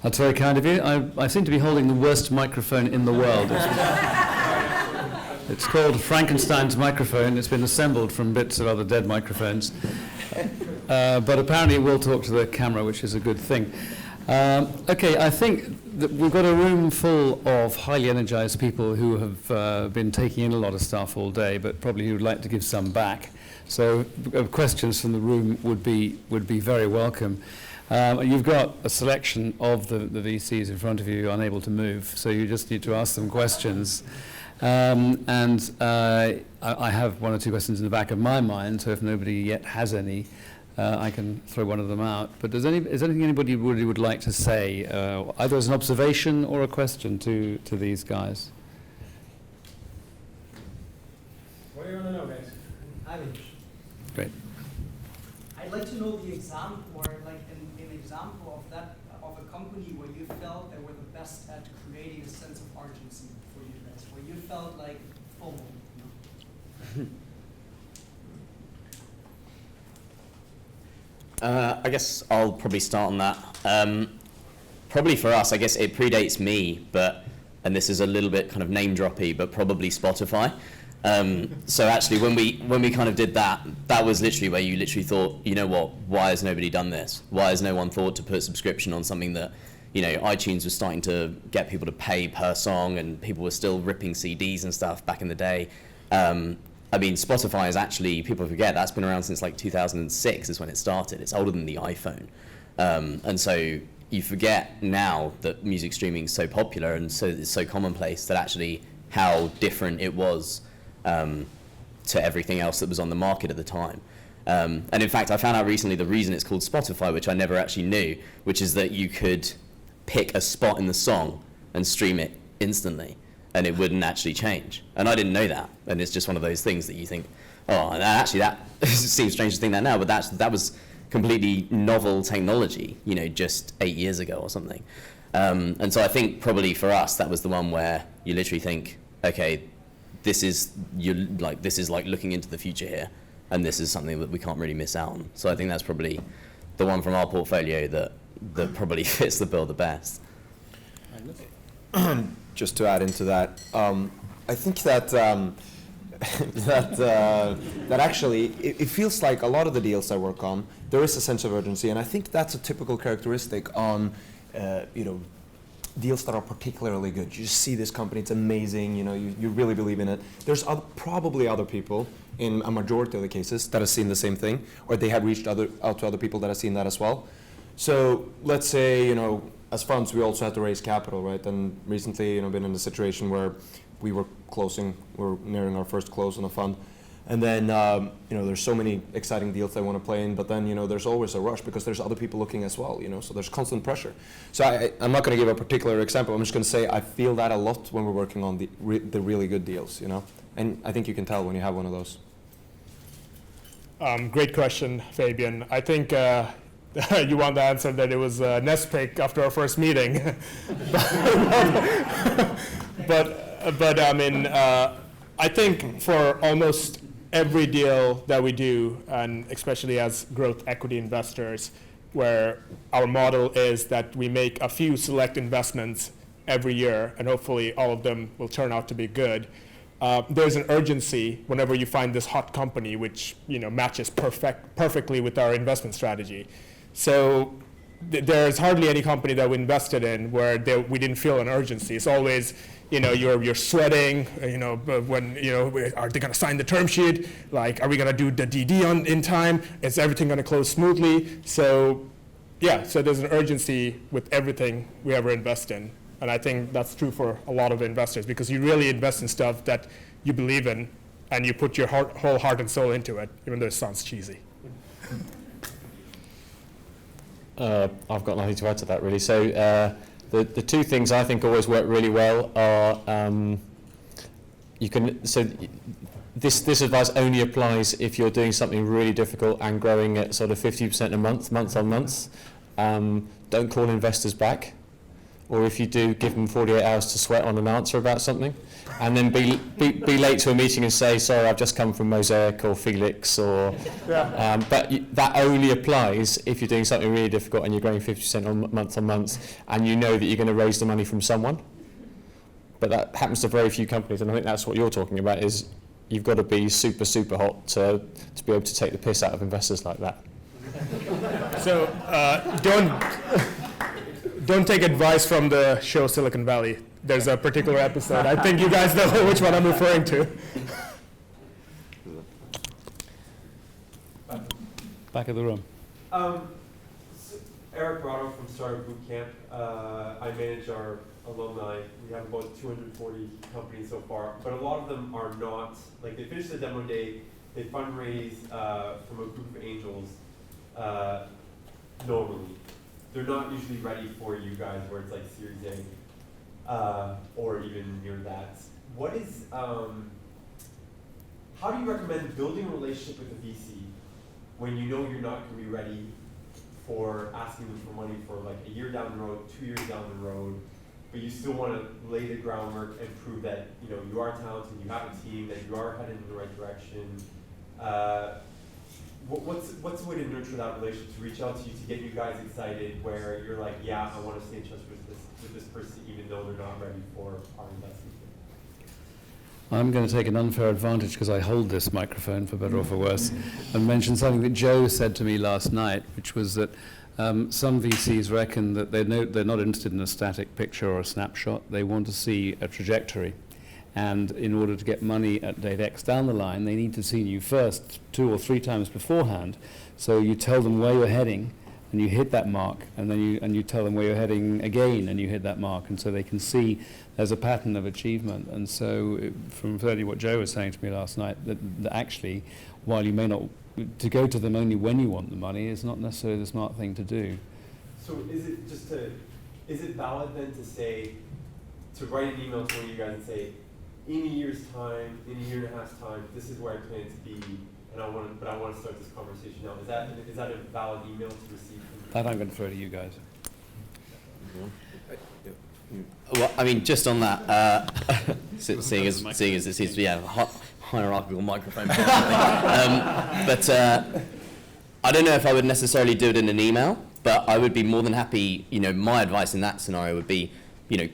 That's very kind of you. I seem to be holding the worst microphone in the world. It's called Frankenstein's microphone. It's been assembled from bits of other dead microphones. But apparently it will talk to the camera, which is a good thing. Okay, I think that we've got a room full of highly energized people who have been taking in a lot of stuff all day, but probably who would like to give some back. So questions from the room would be very welcome. You've got a selection of the VCs in front of you, unable to move, so you just need to ask them questions. I have one or two questions in the back of my mind, so if nobody yet has any, I can throw one of them out. But is anything anybody really would like to say, either as an observation or a question to these guys? What do you want to know, guys? Great. I'd like to know the example, or like an example of a company where you felt they were the best at creating a sense of urgency for you guys, where you felt like FOMO. I guess I'll probably start on that. Probably for us, I guess it predates me, and this is a little bit kind of name droppy, but probably Spotify. So actually, when we kind of did that was literally where you literally thought, you know what, why has nobody done this? Why has no one thought to put subscription on something that, you know, iTunes was starting to get people to pay per song, and people were still ripping CDs and stuff back in the day. I mean, Spotify is actually, people forget, that's been around since like 2006 is when it started. It's older than the iPhone. And so you forget now that music streaming is so popular and so it's so commonplace that actually how different it was to everything else that was on the market at the time. And in fact, I found out recently the reason it's called Spotify, which I never actually knew, which is that you could pick a spot in the song and stream it instantly, and it wouldn't actually change. And I didn't know that. And it's just one of those things that you think, oh, and actually that seems strange to think that now, but that was completely novel technology, you know, just 8 years ago or something. And so I think probably for us, that was the one where you literally think, okay, this is like looking into the future here, and this is something that we can't really miss out on. So I think that's probably the one from our portfolio that probably fits the bill the best. Just to add into that, I think that that actually it feels like a lot of the deals I work on, there is a sense of urgency, and I think that's a typical characteristic on deals that are particularly good. You just see this company, it's amazing, you know, you really believe in it. There's probably other people in a majority of the cases that have seen the same thing, or they have reached out to other people that have seen that as well. So let's say, you know, as funds, we also have to raise capital, right? And recently, you know, been in a situation where we're nearing our first close on a fund. And then, you know, there's so many exciting deals I want to play in, but then, you know, there's always a rush because there's other people looking as well, you know, so there's constant pressure. So I'm not going to give a particular example. I'm just going to say I feel that a lot when we're working on the really good deals, you know, and I think you can tell when you have one of those. Great question, Fabian. I think you want the answer that it was a nest pick after our first meeting. but I mean, I think for almost every deal that we do, and especially as growth equity investors, where our model is that we make a few select investments every year, and hopefully all of them will turn out to be good. There's an urgency whenever you find this hot company, which, you know, matches perfectly with our investment strategy. So there's hardly any company that we invested in where we didn't feel an urgency. It's always, you know, you're sweating, you know, when, you know, are they going to sign the term sheet? Like, are we going to do the DD in time? Is everything going to close smoothly? So, yeah, so there's an urgency with everything we ever invest in. And I think that's true for a lot of investors, because you really invest in stuff that you believe in, and you put your whole heart and soul into it, even though it sounds cheesy. I've got nothing to add to that, really. So the two things I think always work really well are this advice only applies if you're doing something really difficult and growing at sort of 50% a month on month. Don't call investors back. or if you do, give them 48 hours to sweat on an answer about something, and then be late to a meeting and say, sorry, I've just come from Mosaic or Felix, or but that only applies if you're doing something really difficult and you're growing 50% on month, and you know that you're going to raise the money from someone. But that happens to very few companies, and I think that's what you're talking about, is you've got to be super, super hot to be able to take the piss out of investors like that. So don't take advice from the show Silicon Valley. There's a particular episode. I think you guys know which one I'm referring to. Back of the room. Eric Brotto from Startup Bootcamp. I manage our alumni. We have about 240 companies so far, but a lot of them are not, like they finish the demo day, they fundraise from a group of angels normally. They're not usually ready for you guys where it's like Series A or even near that. What is, how do you recommend building a relationship with a VC when you know you're not going to be ready for asking them for money for like a year down the road, 2 years down the road, but you still want to lay the groundwork and prove that you are talented, you have a team, that you are headed in the right direction? What's the way to nurture that relationship, to reach out to you, to get you guys excited, where you're like, yeah, I want to stay in touch with this person even though they're not ready for our investment? I'm going to take an unfair advantage because I hold this microphone, for better or for worse, and mention something that Joe said to me last night, which was that some VCs reckon that they're not interested in a static picture or a snapshot. They want to see a trajectory. And in order to get money at date X down the line, they need to see you first 2 or 3 times beforehand. So you tell them where you're heading, and you hit that mark, and then you tell them where you're heading again, and you hit that mark, and so they can see there's a pattern of achievement. And so, from certainly what Joe was saying to me last night, that actually, while you may not, to go to them only when you want the money is not necessarily the smart thing to do. So is it valid then to say, to write an email to one of you guys and say, in a year's time, in a year and a half's time, this is where I plan to be, and I want to start this conversation now. Is that a valid email to receive? That I'm going to throw to you guys. Well, I mean, just on that, seeing as it seems to be a hierarchical microphone. But I don't know if I would necessarily do it in an email, but I would be more than happy, my advice in that scenario would be,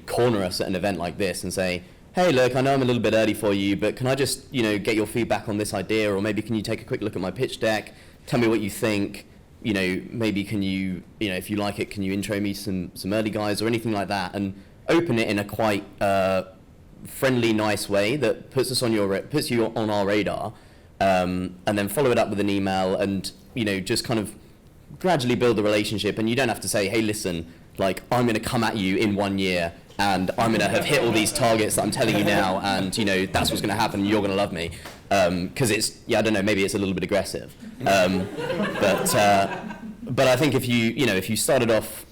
corner us at an event like this and say, hey, look, I know I'm a little bit early for you, but can I just, get your feedback on this idea, or maybe can you take a quick look at my pitch deck, tell me what you think, maybe can you, if you like it, can you intro me some early guys or anything like that, and open it in a quite friendly, nice way that puts you on our radar, and then follow it up with an email, and just kind of gradually build the relationship. And you don't have to say, hey, listen, like I'm going to come at you in 1 year, and I'm going to have hit all these targets that I'm telling you now, and that's what's going to happen, and you're going to love me, because it's, I don't know, maybe it's a little bit aggressive, but I think if you started off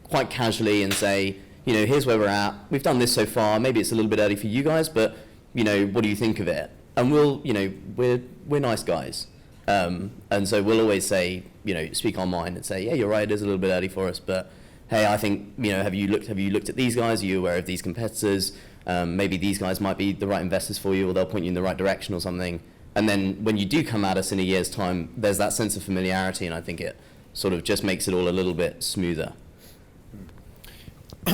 quite casually and say, here's where we're at, we've done this so far, maybe it's a little bit early for you guys, but what do you think of it? And we're nice guys, and so we'll always say, speak our mind and say, yeah, you're right, it is a little bit early for us, but hey, I think, have you looked at these guys? Are you aware of these competitors? Maybe these guys might be the right investors for you, or they'll point you in the right direction or something. And then when you do come at us in a year's time, there's that sense of familiarity, and I think it sort of just makes it all a little bit smoother.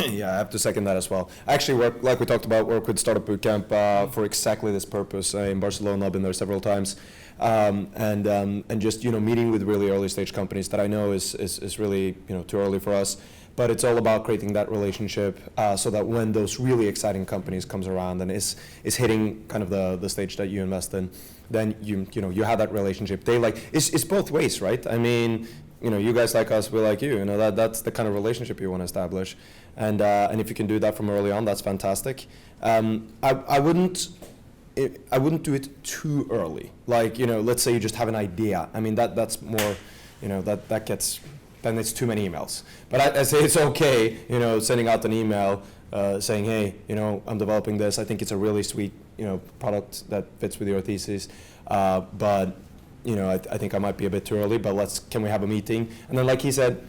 Yeah, I have to second that as well. I actually work, like we talked about, work with Startup Bootcamp for exactly this purpose in Barcelona. I've been there several times. And just, meeting with really early stage companies that I know is really, too early for us. But it's all about creating that relationship so that when those really exciting companies comes around and is hitting kind of the stage that you invest in, then you have that relationship. It's both ways, right? I mean, you guys like us, we like you. That's the kind of relationship you want to establish, and if you can do that from early on, that's fantastic. I wouldn't do it too early. Like, let's say you just have an idea. I mean, that's more, that gets. Then it's too many emails. But I say it's okay, sending out an email saying, hey, I'm developing this. I think it's a really sweet, product that fits with your thesis. But I think I might be a bit too early, but can we have a meeting? And then, like he said,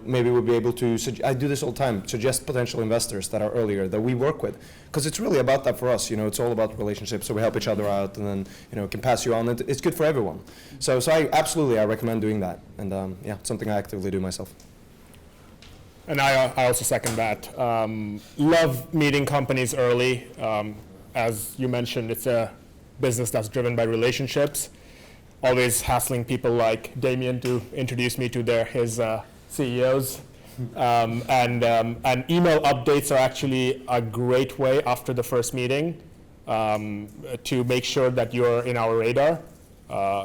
maybe we'll be able to, I do this all the time, suggest potential investors that are earlier that we work with. Because it's really about that for us, it's all about relationships, so we help each other out, and then, can pass you on. It's good for everyone. So I recommend doing that. And something I actively do myself. And I also second that. Love meeting companies early. As you mentioned, it's a business that's driven by relationships. Always hassling people like Damien to introduce me to his CEOs. And email updates are actually a great way after the first meeting to make sure that you're in our radar.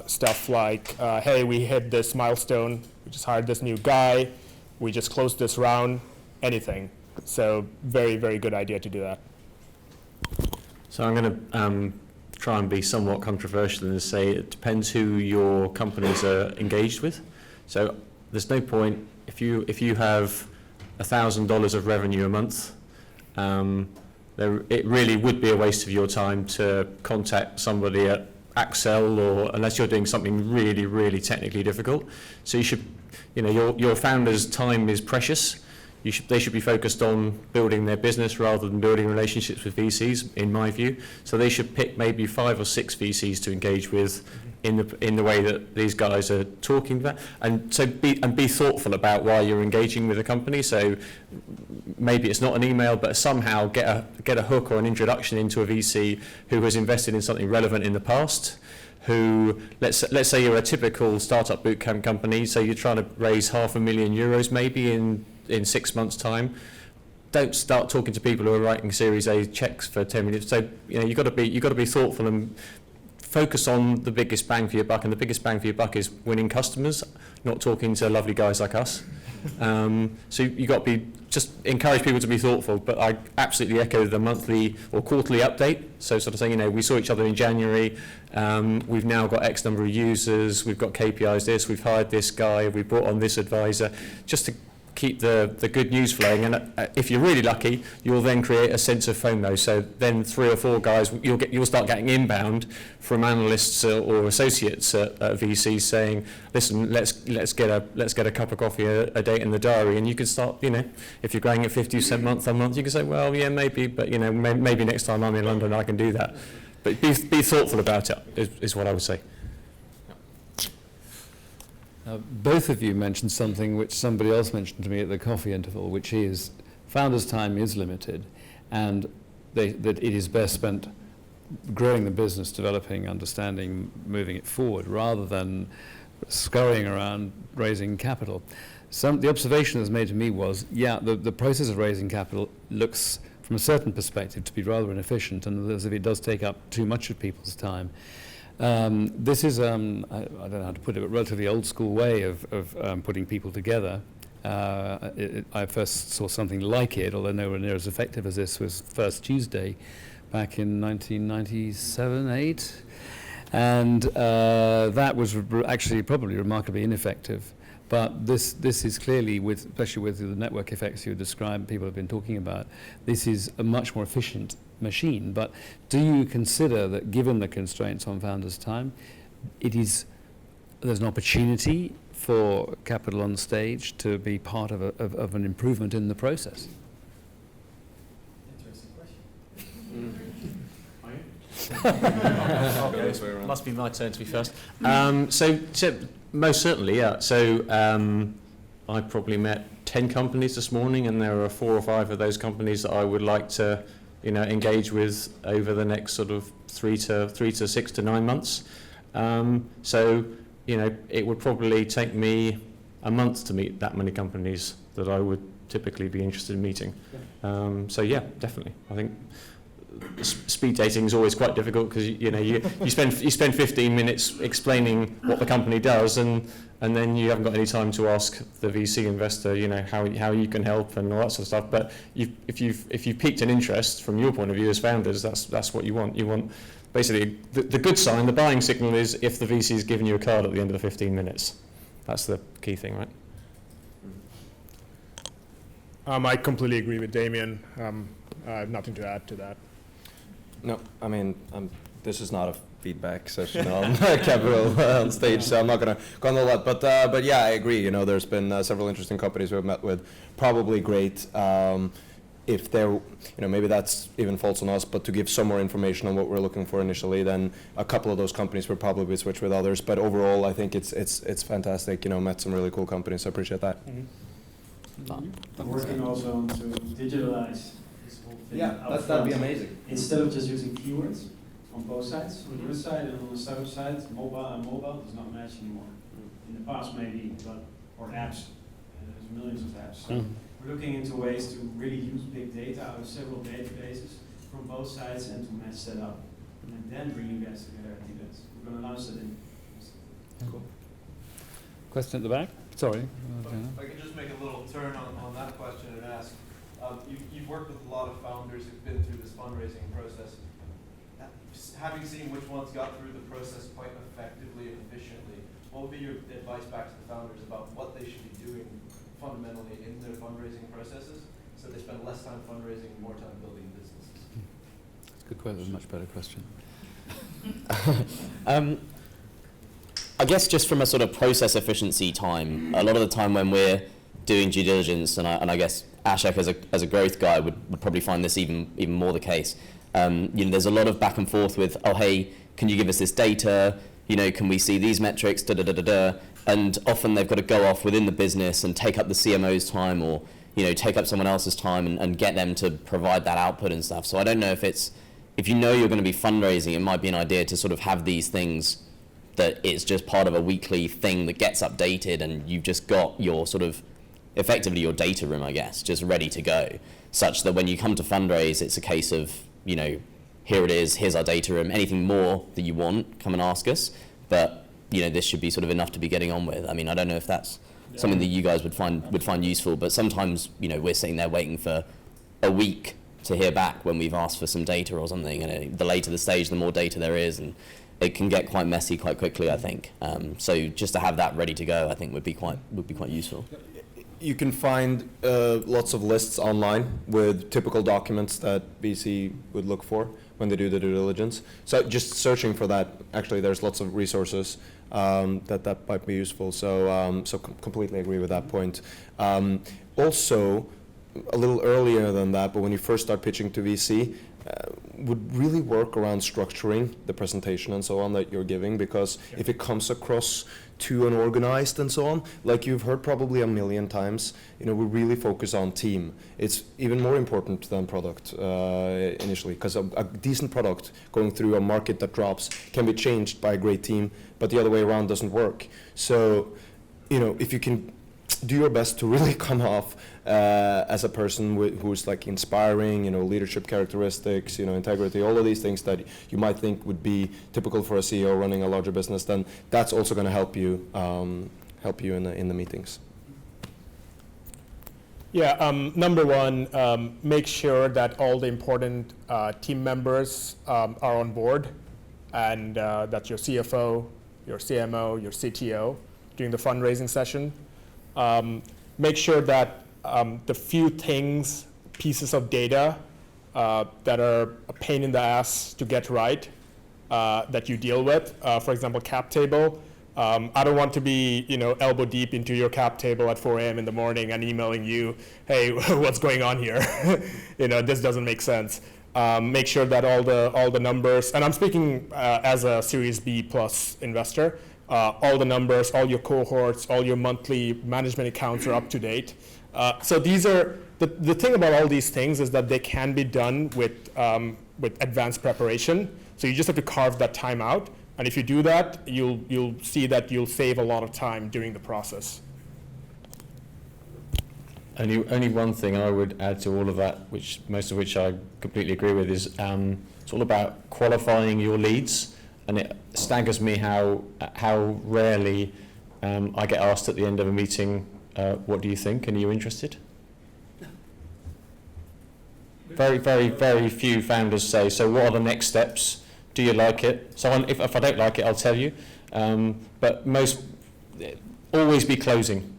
Stuff like, hey, we hit this milestone, we just hired this new guy, we just closed this round, anything. So very, very good idea to do that. So I'm going to try and be somewhat controversial and say it depends who your companies are engaged with. So there's no point if you have $1,000 of revenue a month, it really would be a waste of your time to contact somebody at Axel, or unless you're doing something really, really technically difficult. So you should, your founder's time is precious. They should be focused on building their business rather than building relationships with VCs, in my view. So they should pick maybe 5 or 6 VCs to engage with in the way that these guys are talking about, and so be thoughtful about why you're engaging with a company. So maybe it's not an email, but somehow get a hook or an introduction into a VC who has invested in something relevant in the past. Who, let's say you're a typical startup bootcamp company, so you're trying to raise €500,000 maybe in 6 months' time. Don't start talking to people who are writing Series A checks for 10 minutes. So you've got to be thoughtful and focus on the biggest bang for your buck. And the biggest bang for your buck is winning customers, not talking to lovely guys like us. So you've got to just encourage people to be thoughtful. But I absolutely echo the monthly or quarterly update. So sort of saying, we saw each other in January. We've now got X number of users. We've got KPIs this. We've hired this guy. We've brought on this advisor. Just to keep the good news flowing, and if you're really lucky, you'll then create a sense of FOMO. So then 3 or 4 guys, you'll start getting inbound from analysts or associates at VCs saying, "Listen, let's get a cup of coffee, a date in the diary," and you can start. If you're growing at 50% month on month, you can say, "Well, yeah, maybe, but maybe next time I'm in London, I can do that." But be thoughtful about it. Is what I would say. Both of you mentioned something which somebody else mentioned to me at the coffee interval, which is founders' time is limited, and that it is best spent growing the business, developing, understanding, moving it forward, rather than scurrying around raising capital. The observation that's made to me was, the process of raising capital looks, from a certain perspective, to be rather inefficient, and as if it does take up too much of people's time. This is, I don't know how to put it, but relatively old school way of putting people together. I first saw something like it, although nowhere near as effective as this, was First Tuesday back in 1997-8. And that was actually probably remarkably ineffective. But this is clearly, especially with the network effects you described, people have been talking about, this is a much more efficient machine. But do you consider that, given the constraints on founders' time, there's an opportunity for capital on stage to be part of an improvement in the process? Interesting question. Must be my turn to be first. So most certainly, yeah. So I probably met 10 companies this morning, and there are 4 or 5 of those companies that I would like to engage with over the next sort of 3 to 6 to 9 months. So it would probably take me a month to meet that many companies that I would typically be interested in meeting. So yeah, definitely. I think speed dating is always quite difficult because you spend 15 minutes explaining what the company does, and then you haven't got any time to ask the VC investor how you can help and all that sort of stuff. But if you've piqued an interest from your point of view as founders, that's what you want. You want basically the good sign, the buying signal is if the VC is giving you a card at the end of the 15 minutes. That's the key thing, right? I completely agree with Damien. I have nothing to add to that. No, I mean, this is not a feedback session on capital on stage, so I'm not going to go on a lot. But yeah, I agree. You know, there's been several interesting companies we've met with. Probably great if they're, you know, maybe that's even false on us, but to give some more information on what we're looking for initially, then a couple of those companies would probably switch with others. But overall, I think it's fantastic. You know, met some really cool companies. So I appreciate that. I'm working also on to digitalize this whole thing. that'd be amazing. Instead of just using keywords on both sides, on your side and on the startup side, mobile does not match anymore. In the past maybe, but or apps. There's millions of apps. So we're looking into ways to really use big data out of several databases from both sides and to match that up. And then bring you guys together at events. We're going to launch that in. Cool. Question at the back? Sorry. If I could just make a little turn on that question and ask, you've worked with a lot of founders who've been through this fundraising process. Having seen which ones got through the process quite effectively and efficiently, what would be your advice back to the founders about what they should be doing fundamentally in their fundraising processes so they spend less time fundraising and more time building businesses? That's a good question, a much better question. I guess just from a sort of process efficiency time, a lot of the time when we're doing due diligence, and I guess Ashek as a growth guy would probably find this even more the case. You know, there's a lot of back and forth with, oh hey, can you give us this data? You know, can we see these metrics? Da da da da da. And often they've got to go off within the business and take up the CMO's time, or you know, take up someone else's time and get them to provide that output and stuff. So I don't know if you know you're going to be fundraising, it might be an idea to sort of have these things that it's just part of a weekly thing that gets updated, and you've just got your sort of, effectively your data room, I guess, just ready to go, such that when you come to fundraise, it's a case of, you know, here it is, here's our data room, anything more that you want, come and ask us, but, you know, this should be sort of enough to be getting on with. I mean, I don't know if that's something that you guys would find useful, but sometimes, you know, we're sitting there waiting for a week to hear back when we've asked for some data or something, and the later the stage, the more data there is, and it can get quite messy quite quickly, I think. So just to have that ready to go, I think would be quite useful. You can find lots of lists online with typical documents that VC would look for when they do the due diligence. So just searching for that, actually, there's lots of resources that might be useful. So completely agree with that point. Also, a little earlier than that, but when you first start pitching to VC, would really work around structuring the presentation and so on that you're giving, because if it comes across too unorganized and so on, like you've heard probably a million times, you know, we really focus on team. It's even more important than product initially, because a decent product going through a market that drops can be changed by a great team, but the other way around doesn't work. So, you know, if you can do your best to really come off as a person who's like inspiring, you know, leadership characteristics, you know, integrity, all of these things that you might think would be typical for a CEO running a larger business, then that's also going to help you in the meetings. Yeah, number one, make sure that all the important team members are on board, and that's your CFO, your CMO, your CTO during the fundraising session. Make sure that the few pieces of data that are a pain in the ass to get right, that you deal with, for example, cap table. I don't want to be, you know, elbow deep into your cap table at 4 a.m. in the morning and emailing you, hey, what's going on here? You know, this doesn't make sense. Make sure that all the numbers, and I'm speaking as a Series B plus investor, all the numbers, all your cohorts, all your monthly management accounts are up to date. So these are, the thing about all these things is that they can be done with advanced preparation. So you just have to carve that time out. And if you do that, you'll see that you'll save a lot of time during the process. Only one thing I would add to all of that, which most of which I completely agree with, is it's all about qualifying your leads. And it staggers me how rarely I get asked at the end of a meeting, what do you think, and are you interested? Very, very, very few founders say, so what are the next steps? Do you like it? So if I don't like it, I'll tell you. But most, always be closing.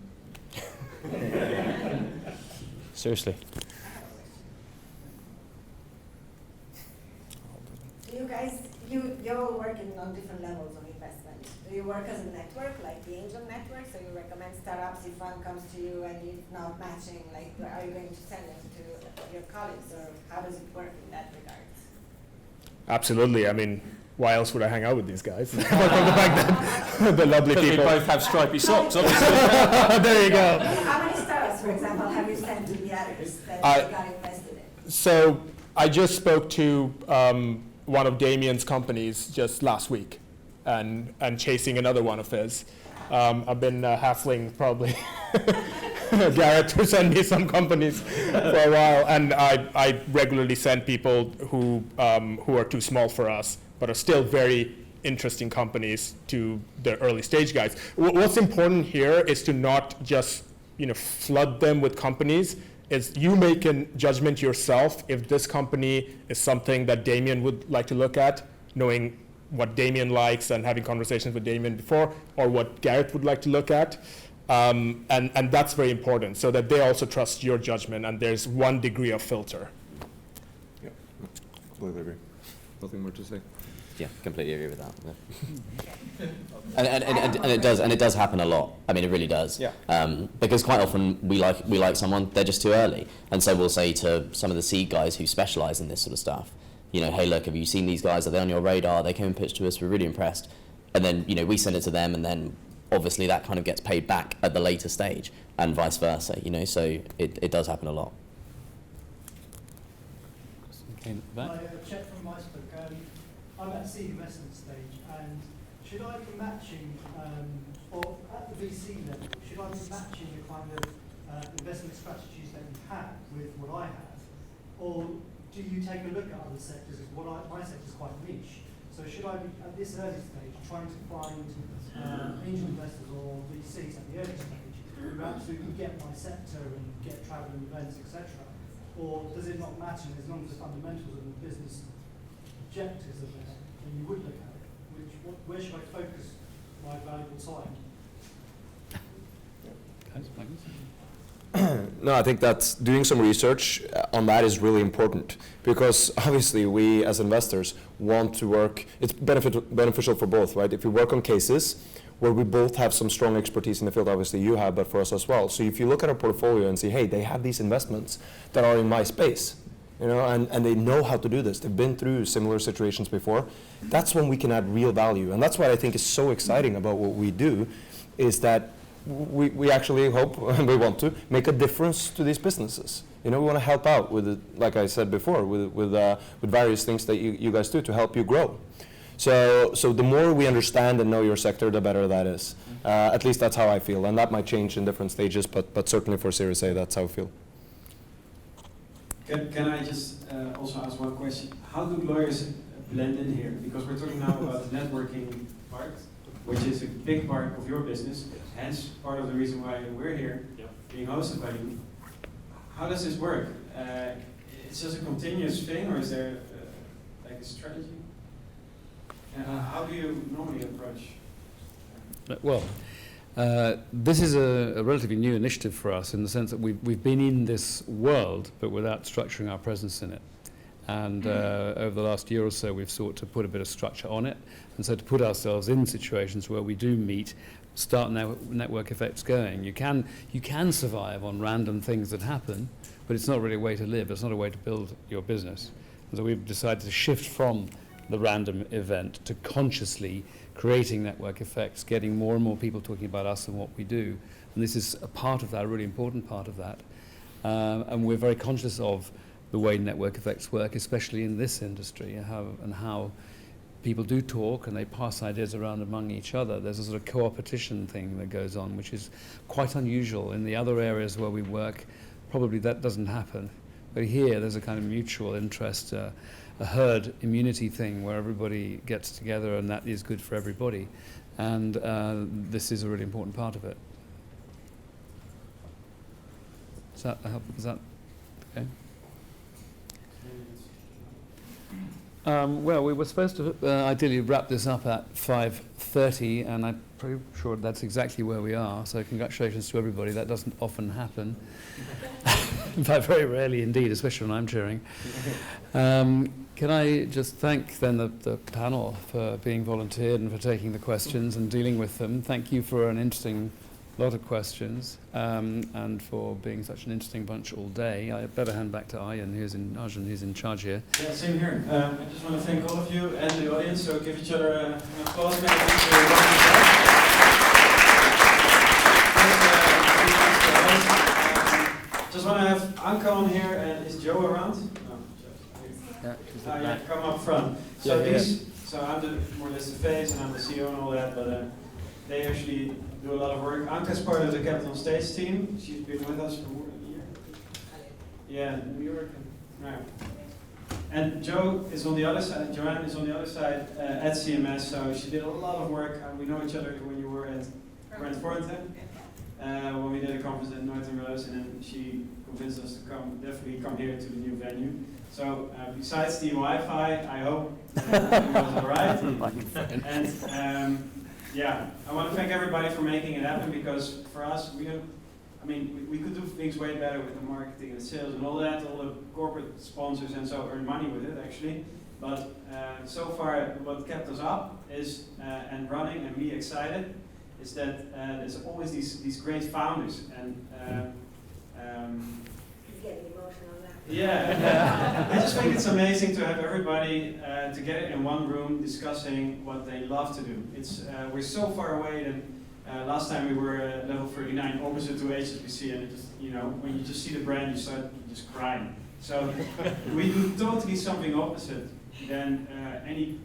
Seriously. You guys, you're all working on different levels of investment. Do you work as a network, like the angel network, so you recommend startups if one comes to you and you're not matching, like are you going to send them to your colleagues, or how does it work in that regard? Absolutely. I mean, why else would I hang out with these guys? The lovely Because we people. both have stripy socks, obviously. There you go. How many startups, for example, have you sent to the others that you got invested in? So I just spoke to one of Damien's companies just last week, and chasing another one of his. I've been hassling probably Garrett to send me some companies for a while, and I regularly send people who are too small for us, but are still very interesting companies to the early stage guys. What's important here is to not just flood them with companies. Is you make a judgment yourself if this company is something that Damien would like to look at, knowing what Damien likes and having conversations with Damien before, or what Garrett would like to look at. And that's very important, so that they also trust your judgment, and there's one degree of filter. Yeah, completely agree. Nothing more to say. Yeah, completely agree with that. Yeah. And it does happen a lot. I mean, it really does. Yeah. Because quite often we like someone, they're just too early, and so we'll say to some of the seed guys who specialize in this sort of stuff, hey, look, have you seen these guys? Are they on your radar? They came and pitched to us. We're really impressed. And then we send it to them, and then obviously that kind of gets paid back at the later stage, and vice versa. So it does happen a lot. Okay, back. I checked from my book. I'm at seed investment stage, and should I be matching, or at the VC level, should I be matching the kind of investment strategies that you have with what I have, or do you take a look at other sectors? My sector is quite niche, so should I be at this early stage trying to find angel investors or VCs at the early stage who absolutely get my sector and get travel and events, etc., or does it not matter as long as the fundamentals of the business objectives are there, and you would look at it? Where should I focus my valuable time? No, I think that doing some research on that is really important, because obviously we as investors want to work, it's beneficial for both, right? If we work on cases where we both have some strong expertise in the field, obviously you have, but for us as well. So if you look at our portfolio and say, hey, they have these investments that are in my space, and they know how to do this. They've been through similar situations before. That's when we can add real value. And that's what I think is so exciting about what we do, is that we actually hope, and we want to, make a difference to these businesses. We want to help out with it, like I said before, with various things that you guys do to help you grow. So the more we understand and know your sector, the better that is. At least that's how I feel. And that might change in different stages, but certainly for Series A, that's how I feel. Can I just also ask one question? How do lawyers blend in here? Because we're talking now about the networking part, which is a big part of your business, hence part of the reason why we're here, being hosted by you. How does this work? It's just a continuous thing, or is there like a strategy? How do you normally approach? Well, this is a relatively new initiative for us, in the sense that we've been in this world but without structuring our presence in it. And over the last year or so, we've sought to put a bit of structure on it, and so to put ourselves in situations where we do meet, start network effects going. You can survive on random things that happen, but it's not really a way to live. It's not a way to build your business. And so we've decided to shift from the random event to consciously creating network effects, getting more and more people talking about us and what we do. And this is a part of that, a really important part of that. And we're very conscious of the way network effects work, especially in this industry, how people do talk and they pass ideas around among each other. There's a sort of co-opetition thing that goes on, which is quite unusual. In the other areas where we work, probably that doesn't happen. But here, there's a kind of mutual interest, a herd immunity thing where everybody gets together, and that is good for everybody. And this is a really important part of it. Is that okay? Well, we were supposed to ideally wrap this up at 5:30, and I'm pretty sure that's exactly where we are. So congratulations to everybody. That doesn't often happen. In fact, very rarely indeed, especially when I'm cheering. Can I just thank then the panel for being volunteered and for taking the questions and dealing with them. Thank you for an interesting lot of questions and for being such an interesting bunch all day. I better hand back to Arjen, who's in charge here. Yeah, same here. I just want to thank all of you and the audience, so give each other an applause. Maybe for your just want to have Anke on here, and is Joe around? No, yeah, come up front. So so I'm more or less the face, and I'm the CEO and all that, but they actually do a lot of work. Anke is part of the Capital Stage team. She's been with us for more than a year. Yeah, New York. And Jo is on the other side. Joanne is on the other side at CMS. So she did a lot of work. We know each other when you were at Thornton. When we did a conference at Northern Rose, and then she convinced us to definitely come here to the new venue. So besides the Wi-Fi, I hope everything was all right. And yeah, I want to thank everybody for making it happen, because for us, we could do things way better with the marketing and sales and all that, all the corporate sponsors and so earn money with it actually. But so far, what kept us up is and running and me excited is that there's always these great founders, and He's getting emotional now. yeah, I just think it's amazing to have everybody together in one room discussing what they love to do. We're so far away that last time we were at level 39, opposite to HSBC, and it just, when you just see the brand, you just crying. So we do totally something opposite than any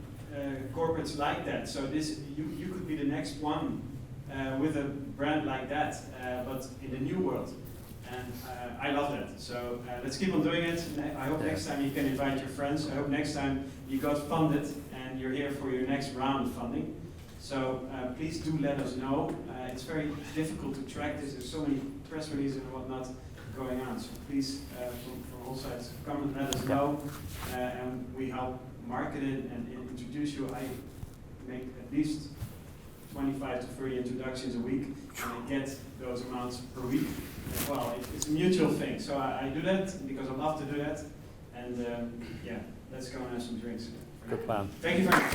corporates like that. So you could be the next one with a brand like that, but in the new world. And I love that. So let's keep on doing it. I hope next time you can invite your friends. I hope next time you got funded and you're here for your next round of funding. So please do let us know. It's very difficult to track this. There's so many press releases and whatnot going on. So please, from all sides, come and let us know. And we help market it and introduce you. I make at least 25 to 30 introductions a week, and I get those amounts per week as well. It's a mutual thing. So I do that because I love to do that. And yeah, let's go and have some drinks. Good plan. Thank you very much.